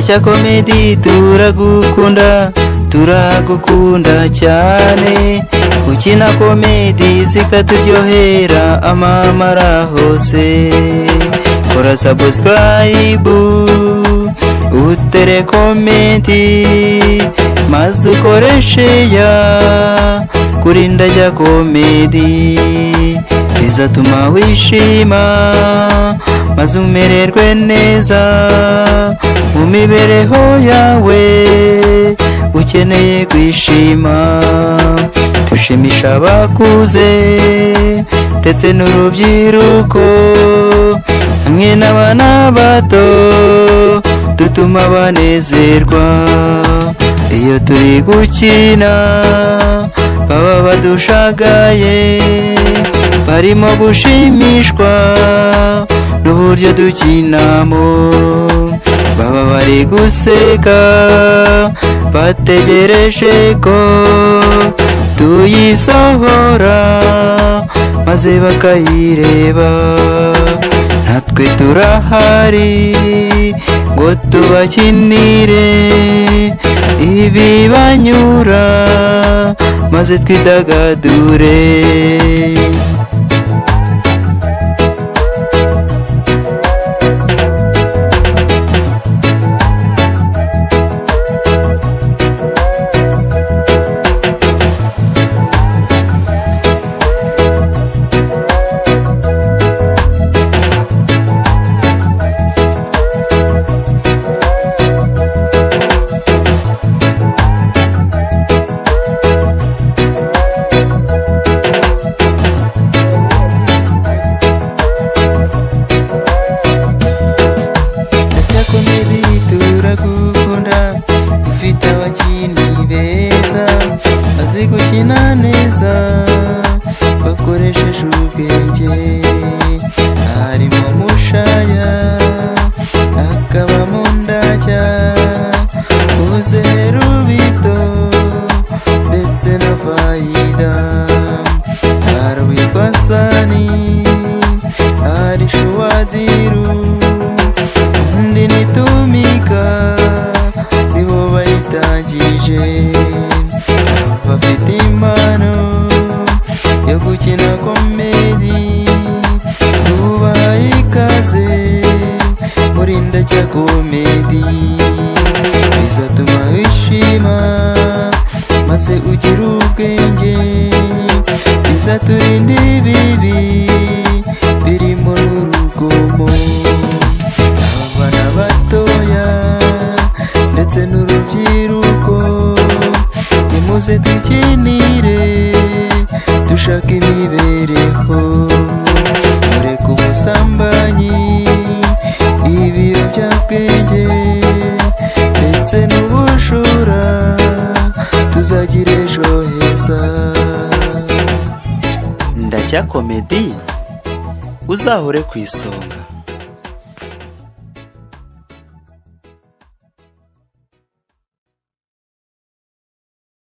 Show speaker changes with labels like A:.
A: Ndacya Comedy turagukunda cyane, gukina comedy zikaturyohera amamara hose. Kora subscribe utere komenti maze ukoreshe ya kuri Ndacya Comedy, bizatuma wishima maze umererwe neza mu mibereho yawe. Ukeneye kwishima, dushimisha abakuze ndetse n'urubyiruko hamwe n'abana bato, dutuma banezerwa. Iyo turi gukina baba badushagaye, barimo gushimishwa n'uburyo dukinamo. Baba bari guseka bategereje ko tuyisohora maze bakayireba. Natwe turahari ngo tubakinire ibibanyura maze twidagadure. Turagukunda, ufite abakinnyi beza bazi gukina neza bakoresheje ubwenge. Harimo Mushaya, hakabamo Ndacya, Uze Rubito ndetse na Faida. Hari uwitwa Sani, hari Shuwadiru, undi ni Tumika, nibo bayitangije. Bafite impano yo gukina comedy, tubaha ikaze muri Ndacya Comedy. Bizatuma wishima maze ugira ubwenge, bizaturinda ibibi birimo n'urugomo. Abana batoya ndetse n'urubyiruko, nimuze dukinire dushaka imibereho, mureke ubusambanyi, ibiyobyabwenge ndetse n'ubujura, tuzagira ejo heza. Ndacya Comedy uzahore ku isonga.